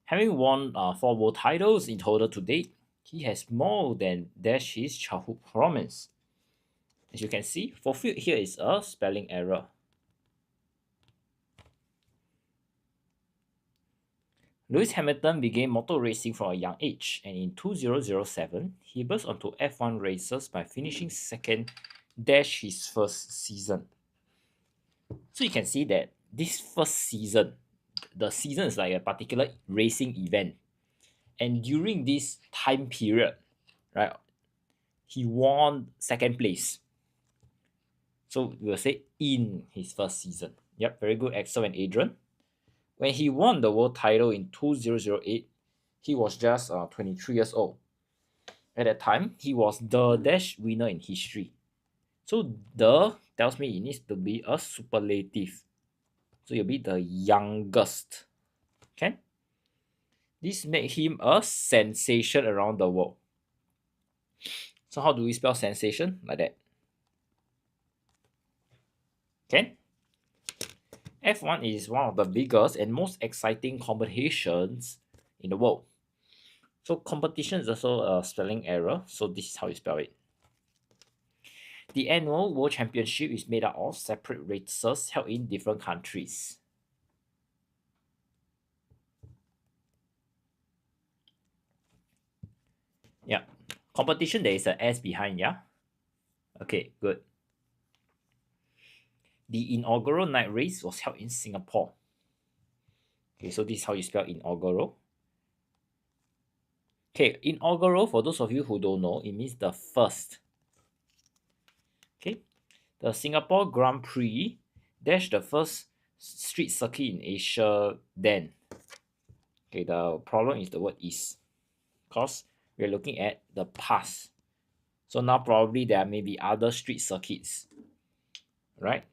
Having won 4 world titles in total to date, he has more than dash his childhood promise. As you can see, fulfilled here is a spelling error. Lewis Hamilton began motor racing from a young age, and in 2007, he burst onto F1 races by finishing second dash his first season. So you can see that this first season, the season is like a particular racing event. And during this time period, right, he won second place. So we'll say in his first season. Yep, very good, Axel and Adrian. When he won the world title in 2008, he was just 23 years old. At that time, he was the dash winner in history. So the tells me it needs to be a superlative. So you'll be the youngest. Okay? This made him a sensation around the world. So how do we spell sensation? Like that. Okay? F1 is one of the biggest and most exciting competitions in the world. So competition is also a spelling error. So this is how you spell it. The annual World Championship is made up of separate races held in different countries. Yeah. Competition, there is a S behind, yeah? Okay, good. The inaugural night race was held in Singapore. Okay, so this is how you spell inaugural. Okay, inaugural, for those of you who don't know, it means the first. Okay, the Singapore Grand Prix dash the first street circuit in Asia then. Okay, the problem is the word is, because we're looking at the past. So now probably there may be other street circuits, right?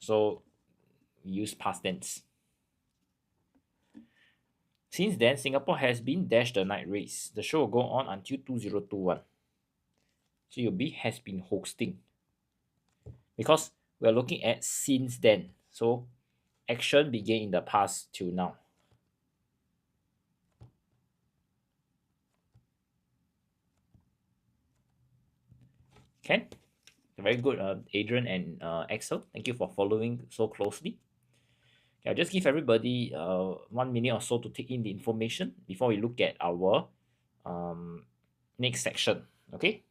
So we use past tense. Since then, Singapore has been dashed the night race. The show will go on until 2021. So you'll be has been hosting. Because we're looking at since then. So action began in the past till now. Okay? Very good, Adrian and Axel. Thank you for following so closely. I'll just give everybody 1 minute or so to take in the information before we look at our next section. Okay?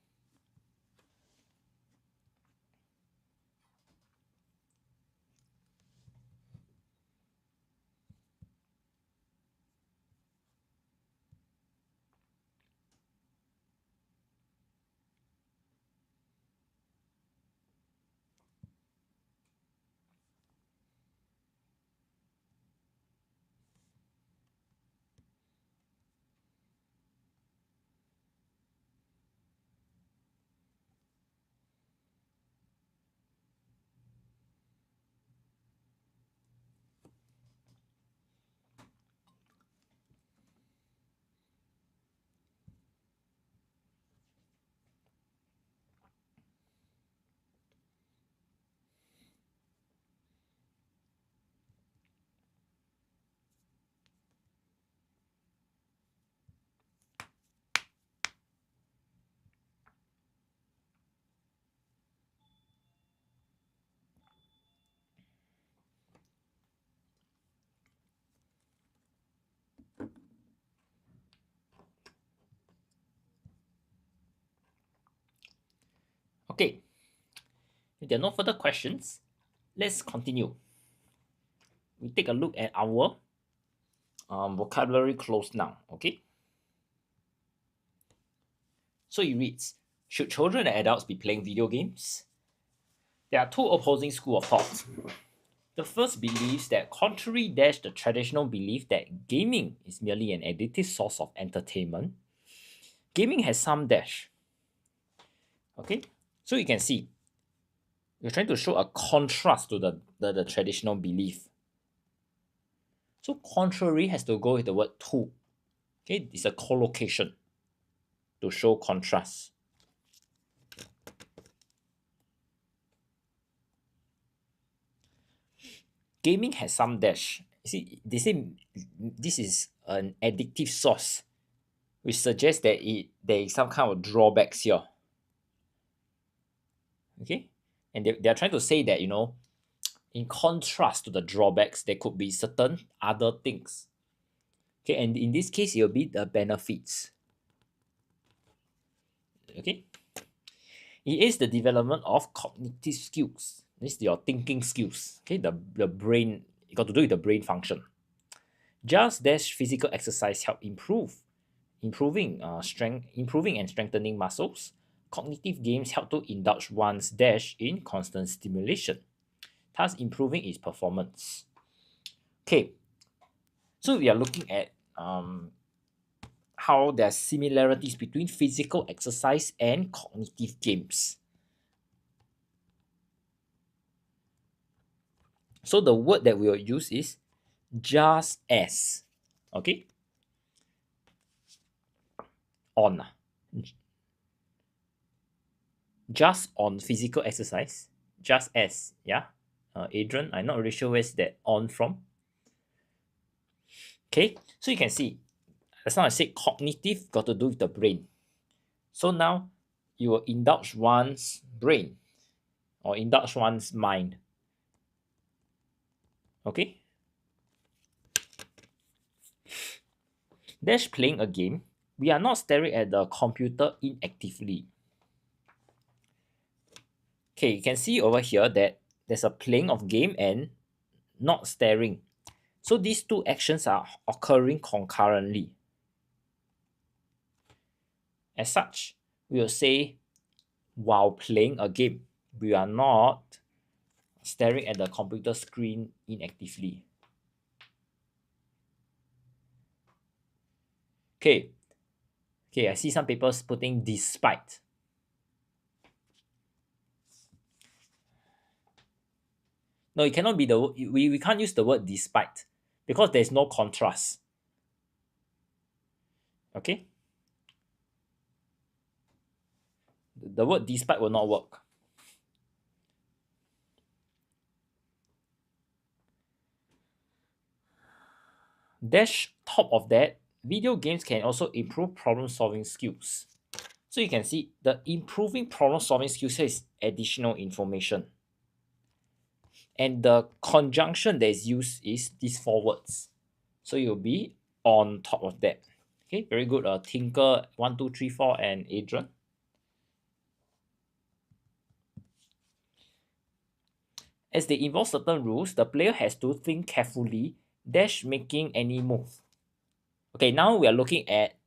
Okay. If there are no further questions, let's continue. We take a look at our vocabulary close now. Okay. So it reads, should children and adults be playing video games? There are two opposing schools of thought. The first believes that contrary dash the traditional belief that gaming is merely an addictive source of entertainment, gaming has some dash. Okay, so you can see we're trying to show a contrast to the traditional belief. So contrary has to go with the word to. Okay, it's a collocation to show contrast. Gaming has some dash. You see, they say this is an addictive source, which suggests that there is some kind of drawbacks here. Okay, and they're trying to say that, in contrast to the drawbacks, there could be certain other things. Okay, and in this case, it will be the benefits. Okay, it is the development of cognitive skills. This is your thinking skills. Okay, the brain, it got to do with the brain function. Just dash physical exercise help improving and strengthening muscles. Cognitive games help to indulge one's dash in constant stimulation, thus improving its performance. Okay, so we are looking at how there are similarities between physical exercise and cognitive games. So the word that we will use is just as. Okay, on. Just on physical exercise. Just as. Yeah. Adrian, I'm not really sure where's that on from. Okay, so you can see, as long as I said cognitive got to do with the brain. So now you will indulge one's brain or indulge one's mind. Okay. Dash playing a game. We are not staring at the computer inactively. Okay, you can see over here that there's a playing of game and not staring. So these two actions are occurring concurrently. As such, we will say while playing a game, we are not staring at the computer screen inactively. Okay. Okay, I see some papers putting despite. No, it cannot be the we can't use the word despite because there's no contrast. Okay? The word despite will not work. Dash top of that, video games can also improve problem solving skills. So you can see the improving problem solving skills here is additional information. And the conjunction that is used is these four words. So you'll be on top of that. Okay, very good. Tinker 1, 2, 3, 4, and Adrian. As they involve certain rules, the player has to think carefully, dash making any move. Okay, now we are looking at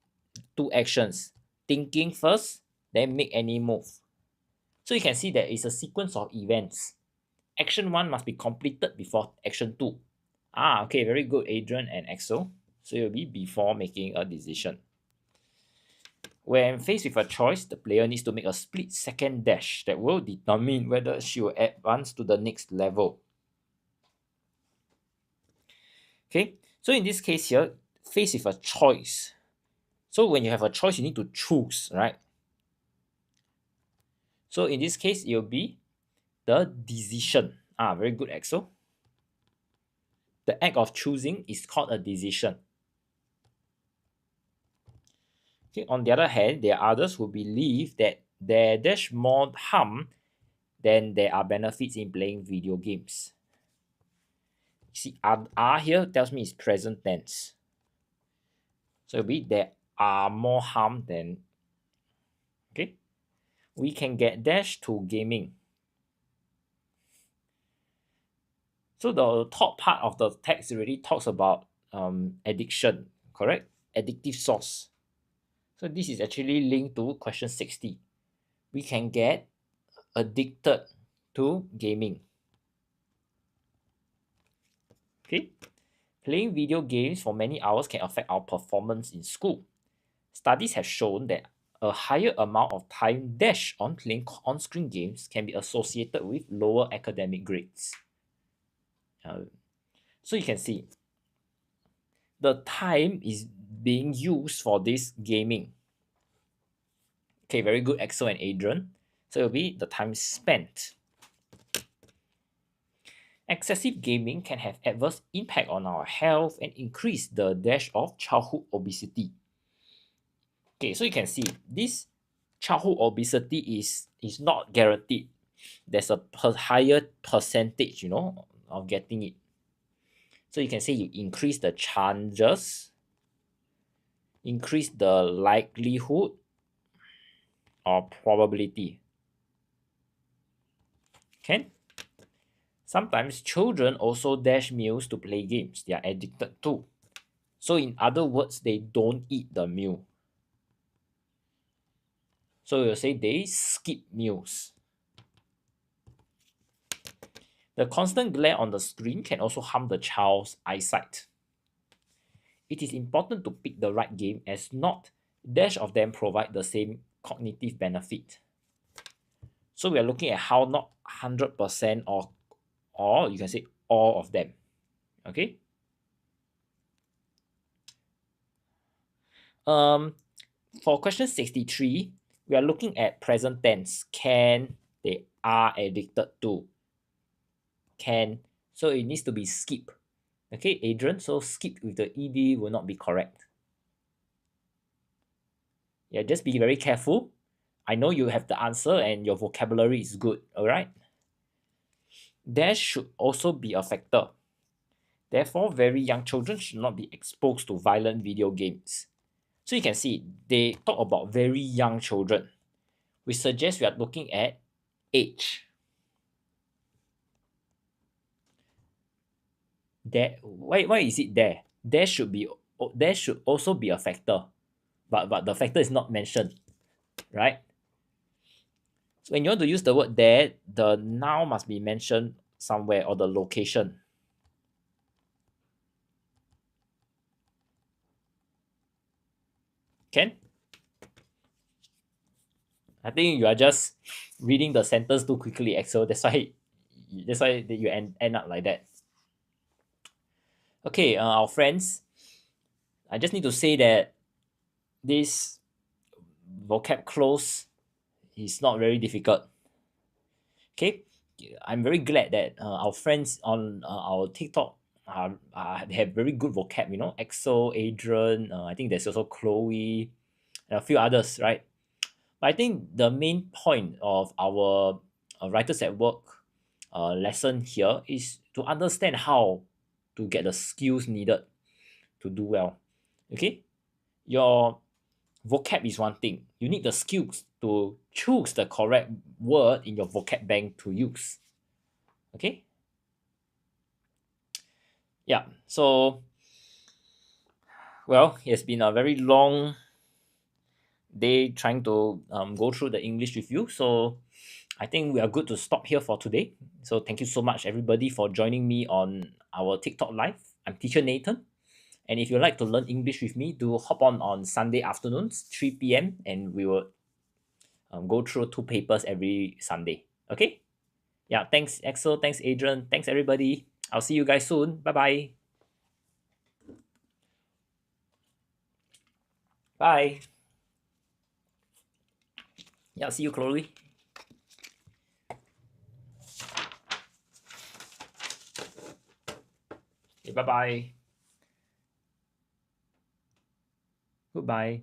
two actions. Thinking first, then make any move. So you can see there is a sequence of events. Action 1 must be completed before action 2. Okay, very good, Adrian and Axel. So it will be before making a decision. When faced with a choice, the player needs to make a split-second dash that will determine whether she will advance to the next level. Okay, so in this case here, faced with a choice. So when you have a choice, you need to choose, right? So in this case, it will be the decision. Very good, Axel. The act of choosing is called a decision. Okay, on the other hand, there are others who believe that there's more harm than there are benefits in playing video games. See, are here tells me it's present tense. So it'll be there are more harm than. Okay, we can get dash to gaming. So the top part of the text already talks about addiction, correct? Addictive source. So this is actually linked to question 60. We can get addicted to gaming. Okay, playing video games for many hours can affect our performance in school. Studies have shown that a higher amount of time dash on playing on-screen games can be associated with lower academic grades. So you can see the time is being used for this gaming. Okay, very good, Axel and Adrian. So it will be the time spent. Excessive gaming can have adverse impact on our health and increase the dash of childhood obesity. Okay, so you can see this childhood obesity is not guaranteed. There's a higher percentage, of getting it. So you can say you increase the chances increase the likelihood or probability. Can? Sometimes children also dash meals to play games. They are addicted to. So in other words, they don't eat the meal. So you'll say they skip meals. The constant glare on the screen can also harm the child's eyesight. It is important to pick the right game, as not dash of them provide the same cognitive benefit. So we are looking at how not 100% or you can say all of them. Okay. For question 63, we are looking at present tense. Can, they are addicted to. Can, so it needs to be skip. Okay, Adrian, so skip with the ed will not be correct. Yeah, just be very careful. I know you have the answer and your vocabulary is good, all right? There should also be a factor. Therefore, very young children should not be exposed to violent video games. So you can see they talk about very young children. We suggest we are looking at age. There, why is it there? There should also be a factor, but the factor is not mentioned, right? So when you want to use the word there, the noun must be mentioned somewhere, or the location. Can? I think you are just reading the sentence too quickly, Axel. That's why you end up like that. Okay, our friends, I just need to say that this vocab close is not very difficult. Okay, I'm very glad that our friends on our TikTok they have very good vocab. You know, Axel, Adrian. I think there's also Chloe, and a few others, right? But I think the main point of our writers at work lesson here is to understand how to get the skills needed to do well. Okay, your vocab is one thing. You need the skills to choose the correct word in your vocab bank to use. Okay. Yeah. So, well, it has been a very long day trying to go through the English with you. So, I think we are good to stop here for today. So, thank you so much, everybody, for joining me on our TikTok live. I'm Teacher Nathan. And if you'd like to learn English with me, do hop on Sunday afternoons, 3 p.m., and we will go through 2 papers every Sunday. Okay? Yeah, thanks, Axel. Thanks, Adrian. Thanks, everybody. I'll see you guys soon. Bye-bye. Bye. Yeah, see you, Chloe. Okay, bye-bye. Goodbye.